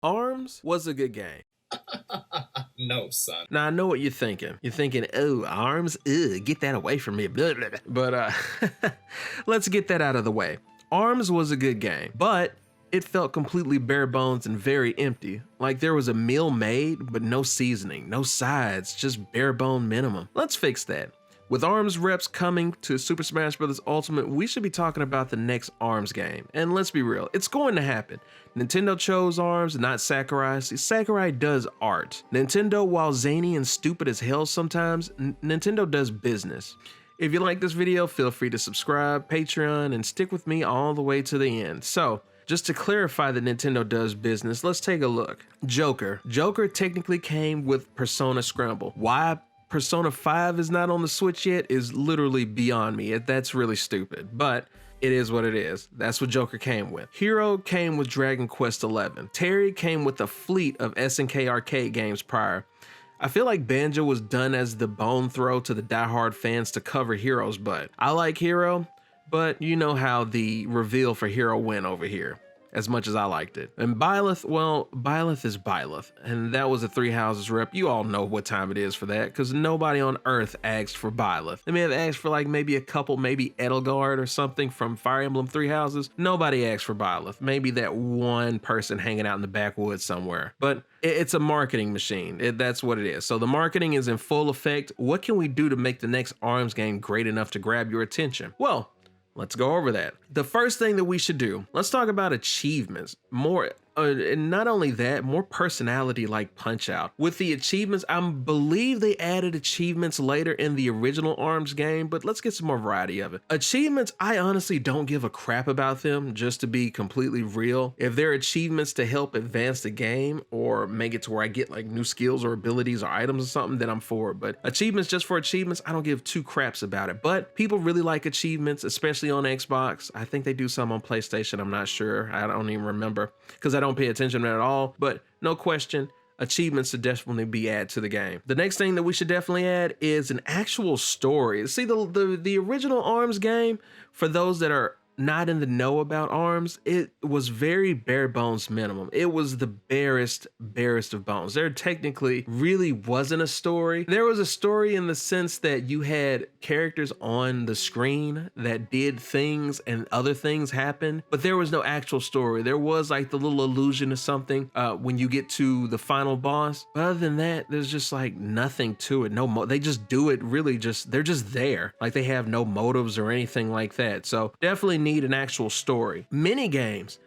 ARMS was a good game. No, son. Now, I know what you're thinking. You're thinking, oh, ARMS, ugh, get that away from me, blah, blah, blah. But let's get that out of the way. ARMS was a good game, but it felt completely bare bones and very empty. Like there was a meal made, but no seasoning, no sides, just bare bone minimum. Let's fix that. With ARMS reps coming to Super Smash Bros. Ultimate, we should be talking about the next ARMS game. And let's be real, it's going to happen. Nintendo chose ARMS, not Sakurai. See, Sakurai does art. Nintendo, while zany and stupid as hell sometimes, Nintendo does business. If you like this video, feel free to subscribe, Patreon, and stick with me all the way to the end. So, just to clarify that Nintendo does business, let's take a look. Joker. Joker technically came with Persona Scramble. Why Persona 5 is not on the Switch yet is literally beyond me. That's really stupid, but it is what it is. That's what Joker came with. Hero came with Dragon Quest XI. Terry came with a fleet of SNK arcade games prior. I feel like Banjo was done as the bone throw to the diehard fans to cover Hero's butt. I like Hero, but you know how the reveal for Hero went over here, as much as I liked it. And Byleth, well, Byleth is Byleth, and that was a Three Houses rep. You all know what time it is for that, because nobody on Earth asked for Byleth. They may have asked for like maybe a couple, maybe Edelgard or something from Fire Emblem Three Houses. Nobody asked for Byleth. Maybe that one person hanging out in the backwoods somewhere. But it's a marketing machine. That's what it is. So the marketing is in full effect. What can we do to make the next ARMS game great enough to grab your attention? Well, let's go over that. The first thing that we should do, let's talk about achievements. And not only that, more personality like Punch-Out. With the achievements, I believe they added achievements later in the original ARMS game, but let's get some more variety of it. Achievements, I honestly don't give a crap about them, just to be completely real. If they're achievements to help advance the game or make it to where I get like new skills or abilities or items or something, then I'm for it. But achievements just for achievements, I don't give two craps about it. But people really like achievements, especially on Xbox. I think they do some on PlayStation, I'm not sure. I don't even remember because I don't pay attention to it at all, but no question, achievements should definitely be added to the game. The next thing that we should definitely add is an actual story. See, the original ARMS game, for those that are not in the know about ARMS, it was very bare bones minimum. It was the barest of bones. There technically really wasn't a story. There was a story in the sense that you had characters on the screen that did things and other things happened, but there was no actual story. There was like the little illusion of something when you get to the final boss. But other than that, there's just like nothing to it. They just do it really they're just there. Like they have no motives or anything like that. So definitely need an actual story. Mini games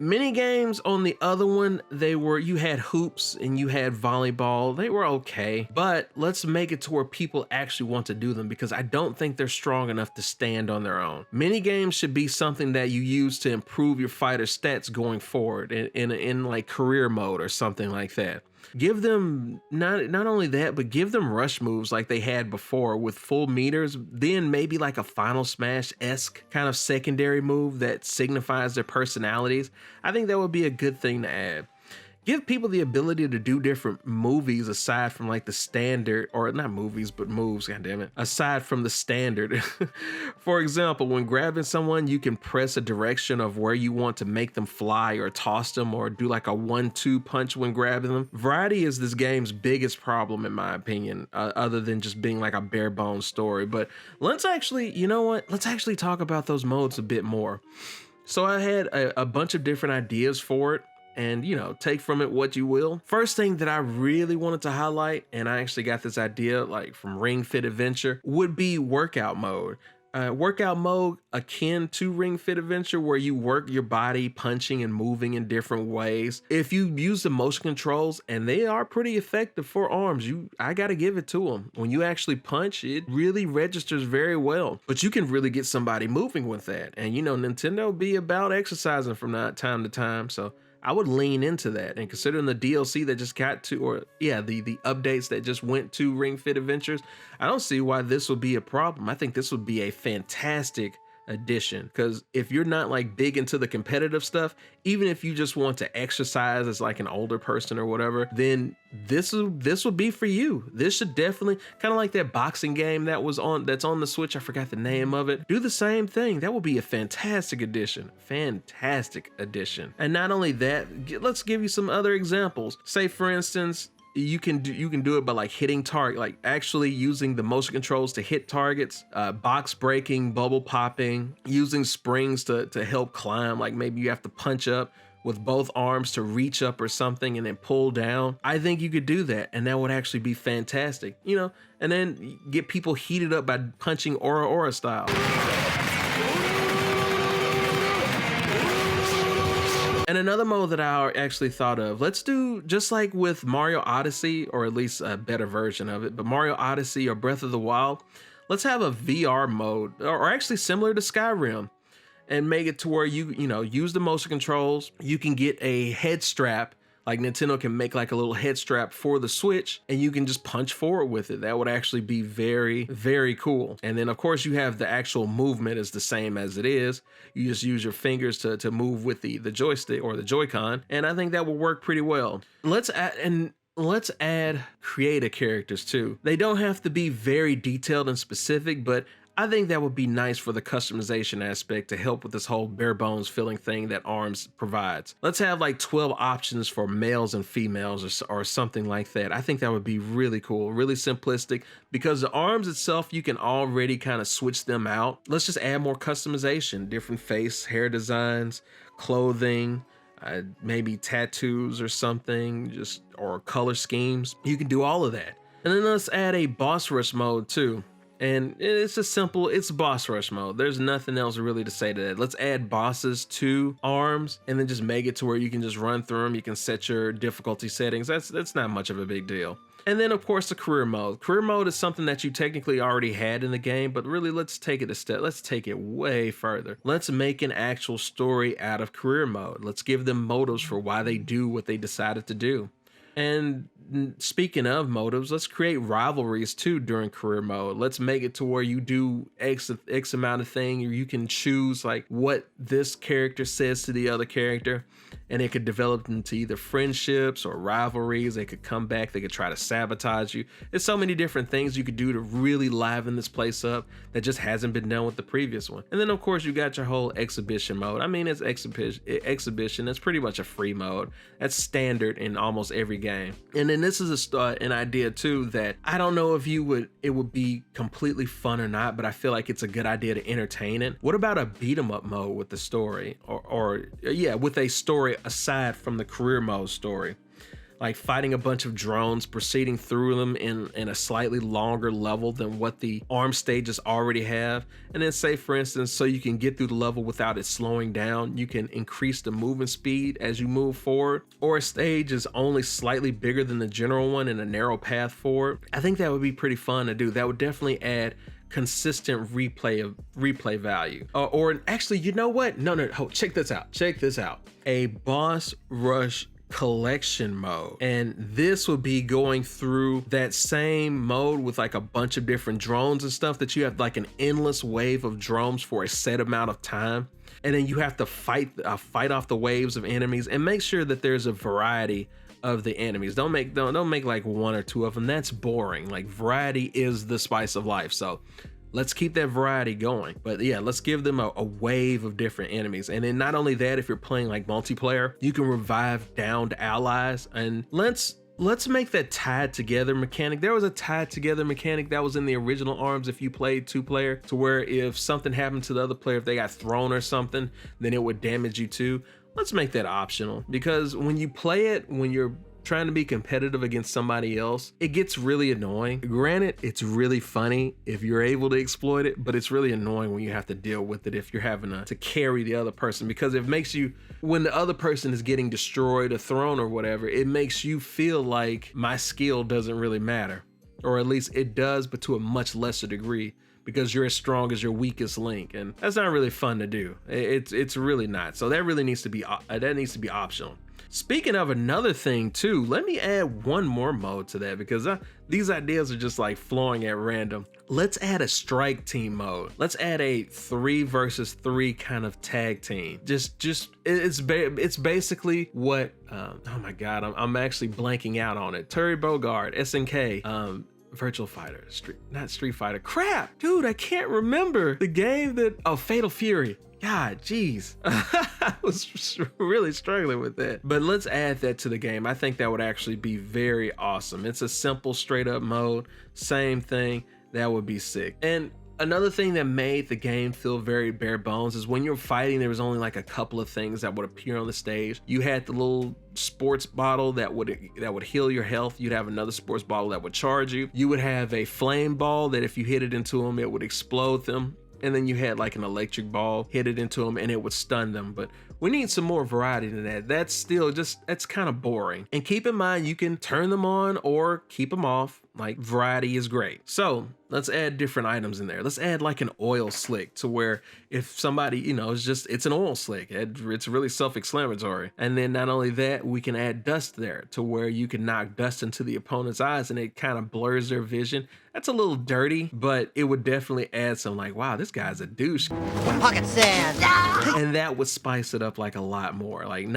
on the other one, you had hoops and you had volleyball. They were okay, but let's make it to where people actually want to do them, because I don't think they're strong enough to stand on their own. Mini games should be something that you use to improve your fighter stats going forward in like career mode or something like that. Give them not only that, but give them rush moves like they had before with full meters, then maybe like a Final Smash-esque kind of secondary move that signifies their personalities. I think that would be a good thing to add. Give people the ability to do different movies aside from like the standard, or not movies, but moves, goddammit, aside from the standard. For example, when grabbing someone, you can press a direction of where you want to make them fly or toss them, or do like a 1-2 punch when grabbing them. Variety is this game's biggest problem, in my opinion, other than just being like a bare bones story. But let's actually, you know what? Let's actually talk about those modes a bit more. So I had a bunch of different ideas for it, and take from it what you will. First thing that I really wanted to highlight, and I actually got this idea like from Ring Fit Adventure, would be workout mode. Workout mode akin to Ring Fit Adventure, where you work your body punching and moving in different ways. If you use the motion controls, and they are pretty effective for ARMS, I gotta give it to them. When you actually punch, it really registers very well, but you can really get somebody moving with that. And Nintendo be about exercising from time to time, so I would lean into that. And considering the DLC that just got to, or yeah, the updates that just went to Ring Fit Adventures, I don't see why this would be a problem. I think this would be a fantastic addition, because if you're not like big into the competitive stuff, even if you just want to exercise as like an older person or whatever, then this would be for you. This should definitely, kind of like that boxing game that's on the Switch, I forgot the name of it. Do the same thing. That would be a fantastic addition. And not only that, let's give you some other examples. Say for instance, you can do it by like hitting target, like actually using the motion controls to hit targets, box breaking, bubble popping, using springs to help climb. Like maybe you have to punch up with both arms to reach up or something and then pull down. I think you could do that, and that would actually be fantastic, you know, and then get people heated up by punching Aura style. And another mode that I actually thought of, let's do just like with Mario Odyssey, or at least a better version of it, but Mario Odyssey or Breath of the Wild, let's have a VR mode, or actually similar to Skyrim, and make it to where you know, use the motion controls. You can get a head strap, like Nintendo can make like a little head strap for the Switch, and you can just punch forward with it. That would actually be very, very cool. And then of course you have the actual movement is the same as it is. You just use your fingers to move with the joystick or the Joy-Con, and I think that will work pretty well. Let's add creative characters too. They don't have to be very detailed and specific, but I think that would be nice for the customization aspect to help with this whole bare bones feeling thing that ARMS provides. Let's have like 12 options for males and females or something like that. I think that would be really cool, really simplistic, because the ARMS itself, you can already kind of switch them out. Let's just add more customization, different face, hair designs, clothing, maybe tattoos or something, or color schemes. You can do all of that. And then let's add a boss rush mode too. And it's just simple, it's boss rush mode. There's nothing else really to say to that. Let's add bosses to ARMS and then just make it to where you can just run through them. You can set your difficulty settings. That's not much of a big deal. And then of course the career mode. Career mode is something that you technically already had in the game, but really let's take it a step. Let's take it way further. Let's make an actual story out of career mode. Let's give them motives for why they do what they decided to do. And speaking of motives, let's create rivalries too during career mode. Let's make it to where you do X amount of thing, or you can choose like what this character says to the other character, and it could develop into either friendships or rivalries. They could come back, they could try to sabotage you. There's so many different things you could do to really liven this place up that just hasn't been done with the previous one. And then of course you got your whole exhibition mode. I mean, it's exhibition, it's pretty much a free mode. That's standard in almost every game. And then this is an idea too that I don't know if it would be completely fun or not, but I feel like it's a good idea to entertain it. What about a beat 'em up mode with the story, or with a story aside from the career mode story? Like fighting a bunch of drones, proceeding through them in a slightly longer level than what the ARM stages already have. And then say for instance, so you can get through the level without it slowing down, you can increase the movement speed as you move forward, or a stage is only slightly bigger than the general one and a narrow path forward. I think that would be pretty fun to do. That would definitely add consistent replay value. Or actually, you know what? No, check this out. A boss rush collection mode, and this would be going through that same mode with like a bunch of different drones and stuff, that you have like an endless wave of drones for a set amount of time, and then you have to fight off the waves of enemies, and make sure that there's a variety of the enemies. Don't make like one or two of them. That's boring. Like, variety is the spice of life. So let's keep that variety going. But yeah, let's give them a wave of different enemies. And then not only that, if you're playing like multiplayer, you can revive downed allies. And let's make that tied together mechanic. There was a tied together mechanic that was in the original ARMS if you played 2-player, to where if something happened to the other player, if they got thrown or something, then it would damage you too. Let's make that optional, because when you play it, when you're trying to be competitive against somebody else, it gets really annoying. Granted, it's really funny if you're able to exploit it, but it's really annoying when you have to deal with it if you're having to carry the other person, because it makes you, when the other person is getting destroyed or thrown or whatever, it makes you feel like my skill doesn't really matter, or at least it does, but to a much lesser degree, because you're as strong as your weakest link, and that's not really fun to do. It's really not. So that really needs to be optional. Speaking of another thing too, let me add one more mode to that because these ideas are just like flowing at random. Let's add a strike team mode. Let's add a 3 versus 3 kind of tag team. It's basically what oh my god, I'm actually blanking out on it. Terry Bogard, SNK, Virtual Fighter, not Street Fighter. Crap, dude, I can't remember the game that. Oh, Fatal Fury. God, jeez. I was really struggling with that. But let's add that to the game. I think that would actually be very awesome. It's a simple, straight up mode. Same thing. That would be sick. And another thing that made the game feel very bare bones is when you're fighting, there was only like a couple of things that would appear on the stage. You had the little sports bottle that would heal your health. You'd have another sports bottle that would charge you. You would have a flame ball that if you hit it into them, it would explode them. And then you had like an electric ball, hit it into them and it would stun them. But we need some more variety than that. That's kind of boring. And keep in mind, you can turn them on or keep them off. Like, variety is great. So let's add different items in there. Let's add like an oil slick to where if somebody, it's an oil slick. It's really self-explanatory. And then not only that, we can add dust there to where you can knock dust into the opponent's eyes and it kind of blurs their vision. That's a little dirty, but it would definitely add some like, wow, this guy's a douche. Pocket sand. And that would spice it up like a lot more. Like,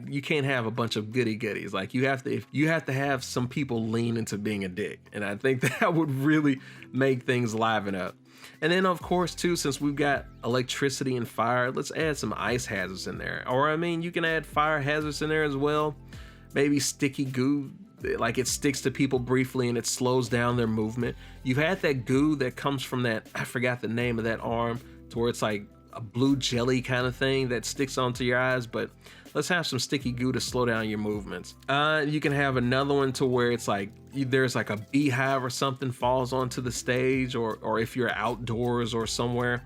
you can't have a bunch of goody goodies. Like you have to have some people lean into being a dick. And I think that would really make things liven up. And then of course too, since we've got electricity and fire, let's add some ice hazards in there. Or I mean, you can add fire hazards in there as well. Maybe sticky goo, like it sticks to people briefly and it slows down their movement. You've had that goo that comes from that, I forgot the name of that arm, to where it's like a blue jelly kind of thing that sticks onto your eyes, but let's have some sticky goo to slow down your movements. You can have another one to where it's like there's like a beehive or something falls onto the stage, or if you're outdoors or somewhere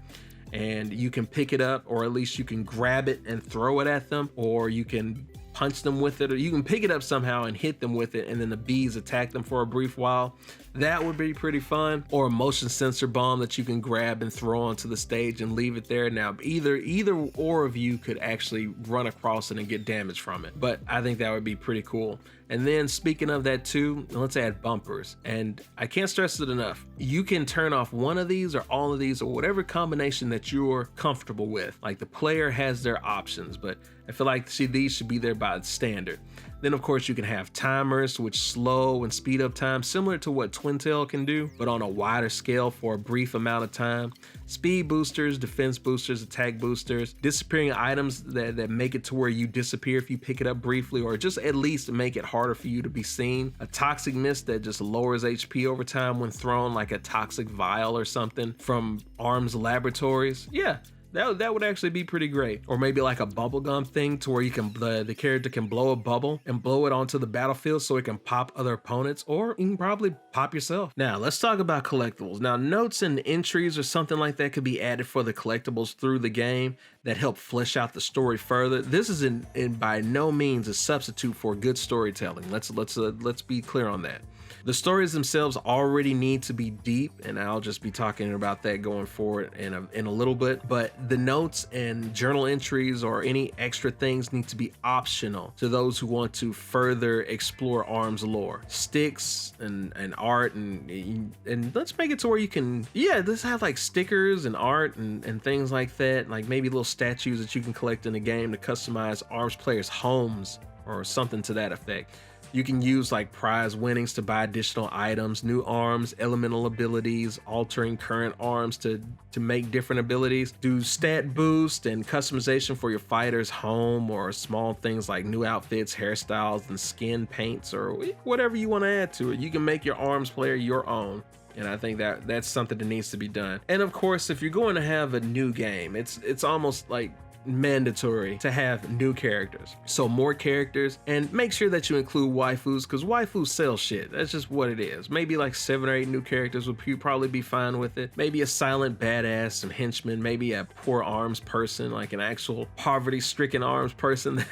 and you can pick it up, or at least you can grab it and throw it at them, or you can punch them with it, or you can pick it up somehow and hit them with it and then the bees attack them for a brief while. That would be pretty fun. Or a motion sensor bomb that you can grab and throw onto the stage and leave it there. Now either or of you could actually run across it and get damage from it, but I think that would be pretty cool. And then speaking of that too, let's add bumpers. And I can't stress it enough, you can turn off one of these or all of these or whatever combination that you're comfortable with. Like, the player has their options, but I feel like these should be there by standard. Then of course you can have timers which slow and speed up time, similar to what Twintelle can do, but on a wider scale for a brief amount of time. Speed boosters, defense boosters, attack boosters, disappearing items that make it to where you disappear if you pick it up briefly, or just at least make it harder for you to be seen. A toxic mist that just lowers HP over time when thrown, like a toxic vial or something from Arms Laboratories. Yeah. That would actually be pretty great. Or maybe like a bubblegum thing to where you can the character can blow a bubble and blow it onto the battlefield so it can pop other opponents, or you can probably pop yourself. Now let's talk about collectibles. Now notes and entries or something like that could be added for the collectibles through the game that help flesh out the story further. This is in by no means a substitute for good storytelling. Let's be clear on that. The stories themselves already need to be deep, and I'll just be talking about that going forward in a little bit, but the notes and journal entries or any extra things need to be optional to those who want to further explore ARMS lore. Sticks and art and let's make it to where you can, let's have like stickers and art and things like that, like maybe little statues that you can collect in the game to customize ARMS players' homes or something to that effect. You can use like prize winnings to buy additional items, new arms, elemental abilities, altering current arms to make different abilities, do stat boost and customization for your fighter's home, or small things like new outfits, hairstyles, and skin paints, or whatever you want to add to it. You can make your ARMS player your own. And I think that's something that needs to be done. And of course, if you're going to have a new game, it's almost like mandatory to have new characters. So more characters, and make sure that you include waifus, because waifus sell shit. That's just what it is. Maybe like 7 or 8 new characters would probably be fine with it. Maybe a silent badass, some henchmen, maybe a poor arms person, like an actual poverty-stricken arms person.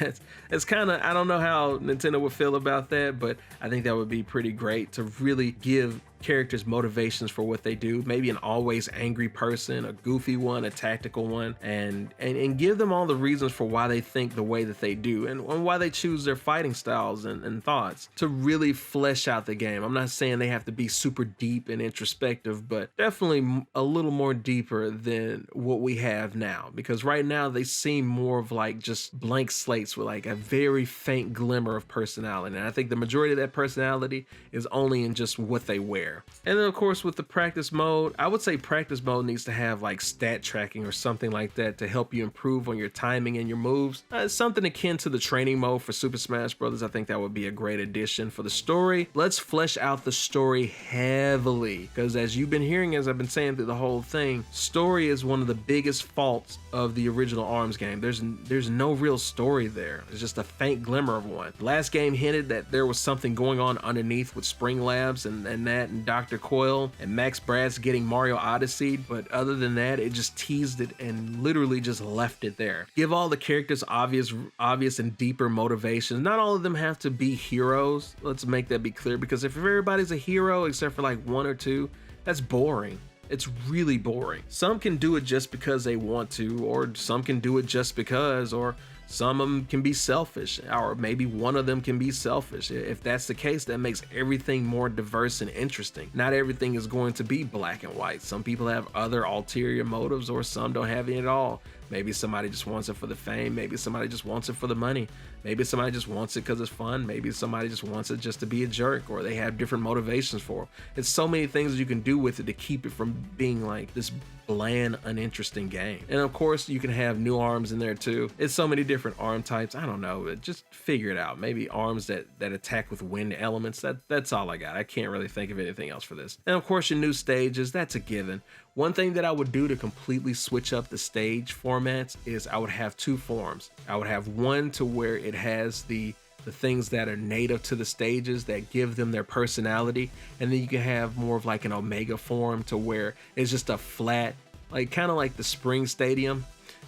That's kind of, I don't know how Nintendo would feel about that, but I think that would be pretty great to really give characters' motivations for what they do, maybe an always angry person, a goofy one, a tactical one, and give them all the reasons for why they think the way that they do and why they choose their fighting styles and thoughts to really flesh out the game. I'm not saying they have to be super deep and introspective, but definitely a little more deeper than what we have now, because right now they seem more of like just blank slates with like a very faint glimmer of personality. And I think the majority of that personality is only in just what they wear. And then of course with the practice mode, I would say practice mode needs to have like stat tracking or something like that to help you improve on your timing and your moves. Something akin to the training mode for Super Smash Bros. I think that would be a great addition. For the story, let's flesh out the story heavily, because as you've been hearing, as I've been saying through the whole thing, story is one of the biggest faults of the original ARMS game. There's no real story there. It's just a faint glimmer of one. The last game hinted that there was something going on underneath with Spring Labs and Dr. Coyle and Max Brass getting Mario Odyssey, but other than that, it just teased it and literally just left it there. Give all the characters obvious and deeper motivations. Not all of them have to be heroes. Let's make that be clear, because if everybody's a hero except for like one or two, that's boring. It's really boring. Some can do it just because they want to, or some can do it just because, or some of them can be selfish, or maybe one of them can be selfish. If that's the case, that makes everything more diverse and interesting. Not everything is going to be black and white. Some people have other ulterior motives, or some don't have any at all. Maybe somebody just wants it for the fame. Maybe somebody just wants it for the money. Maybe somebody just wants it because it's fun. Maybe somebody just wants it just to be a jerk, or they have different motivations for it. It's so many things you can do with it to keep it from being like this bland, uninteresting game. And of course, you can have new arms in there too. It's so many different arm types. I don't know, just figure it out. Maybe arms that attack with wind elements. That's all I got. I can't really think of anything else for this. And of course, your new stages, that's a given. One thing that I would do to completely switch up the stage formats is I would have two forms. I would have one to where it has the things that are native to the stages that give them their personality, and then you can have more of like an Omega form to where it's just a flat, like kind of like the Spring Stadium.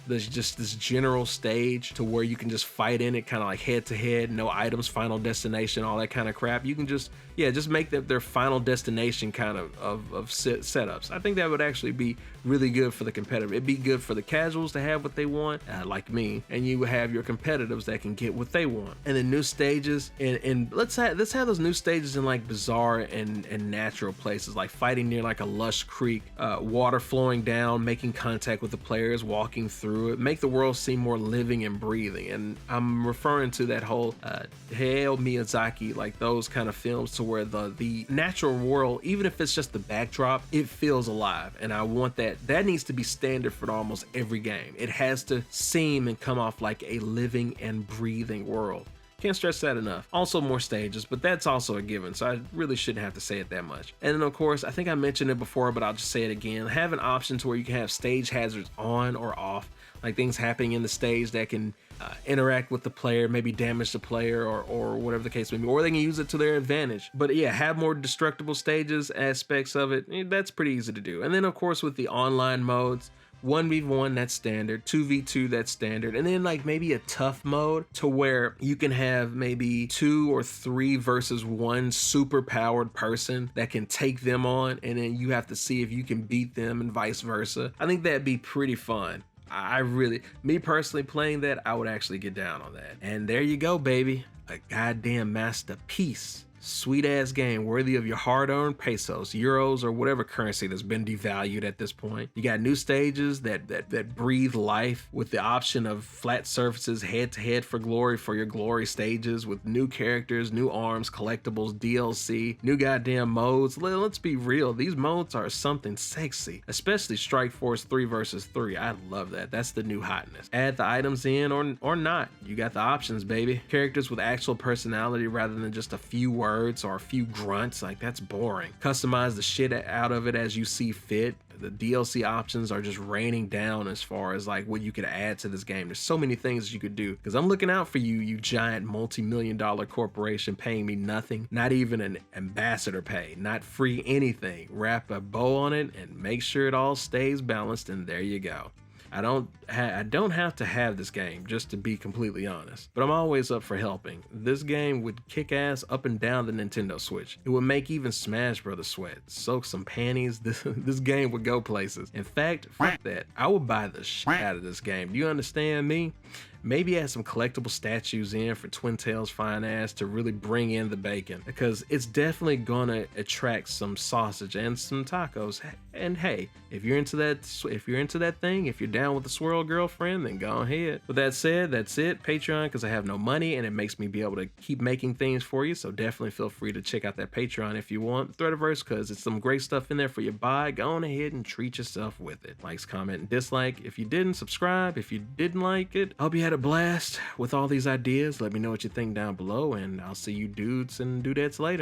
There's just this general stage to where you can just fight in it, kind of like head to head, no items, final destination, all that kind of crap. You can just make their final destination kind of setups. I think that would actually be really good for the competitive. It'd be good for the casuals to have what they want, like me, and you have your competitives that can get what they want. And then new stages, and let's have those new stages in like bizarre and natural places, like fighting near like a lush creek, water flowing down, making contact with the players, walking through it, make the world seem more living and breathing. And I'm referring to that whole Hayao Miyazaki, like those kind of films, to where the natural world, even if it's just the backdrop, it feels alive. And I want that needs to be standard for almost every game. It has to seem and come off like a living and breathing world. Can't stress that enough. Also more stages, but that's also a given, so I really shouldn't have to say it that much. And then of course, I think I mentioned it before, but I'll just say it again. Have an option to where you can have stage hazards on or off, like things happening in the stage that can interact with the player, maybe damage the player or whatever the case may be, or they can use it to their advantage. But yeah, have more destructible stages, aspects of it. That's pretty easy to do. And then of course with the online modes, 1v1, that's standard. 2v2, that's standard. And then like maybe a tough mode to where you can have maybe 2 or 3 versus 1 super powered person that can take them on, and then you have to see if you can beat them and vice versa. I think that'd be pretty fun. Me personally playing that, I would actually get down on that. And there you go, baby. A goddamn masterpiece. Sweet ass game, worthy of your hard-earned pesos, euros, or whatever currency that's been devalued at this point. You got new stages that breathe life with the option of flat surfaces head-to-head for your glory stages, with new characters, new arms, collectibles, DLC, new goddamn modes. Let's be real, these modes are something sexy, especially Strike Force 3 versus 3. I love that. That's the new hotness. Add the items in or not. You got the options, baby. Characters with actual personality rather than just a few words or a few grunts, like that's boring. Customize the shit out of it as you see fit. The DLC options are just raining down as far as like what you could add to this game. There's so many things you could do, because I'm looking out for you giant multi-million-dollar corporation paying me nothing, not even an ambassador pay, not free anything. Wrap a bow on it and make sure it all stays balanced, and there you go. I don't have to have this game, just to be completely honest, but I'm always up for helping. This game would kick ass up and down the Nintendo Switch. It would make even Smash Brothers sweat. Soak some panties. This game would go places. In fact, fuck that. I would buy the shit out of this game. Do you understand me? Maybe add some collectible statues in for Twintelle's fine ass to really bring in the bacon, because it's definitely gonna attract some sausage and some tacos. And hey, if you're into that thing, if you're down with the swirl girlfriend, then go ahead. With that said, that's it. Patreon, because I have no money and it makes me be able to keep making things for you. So definitely feel free to check out that Patreon if you want. Threadiverse, because it's some great stuff in there for you to buy. Go on ahead and treat yourself with it. Likes, comment, and dislike. If you didn't subscribe, if you didn't like it, I hope you had a blast with all these ideas. Let me know what you think down below, and I'll see you dudes and dudettes later.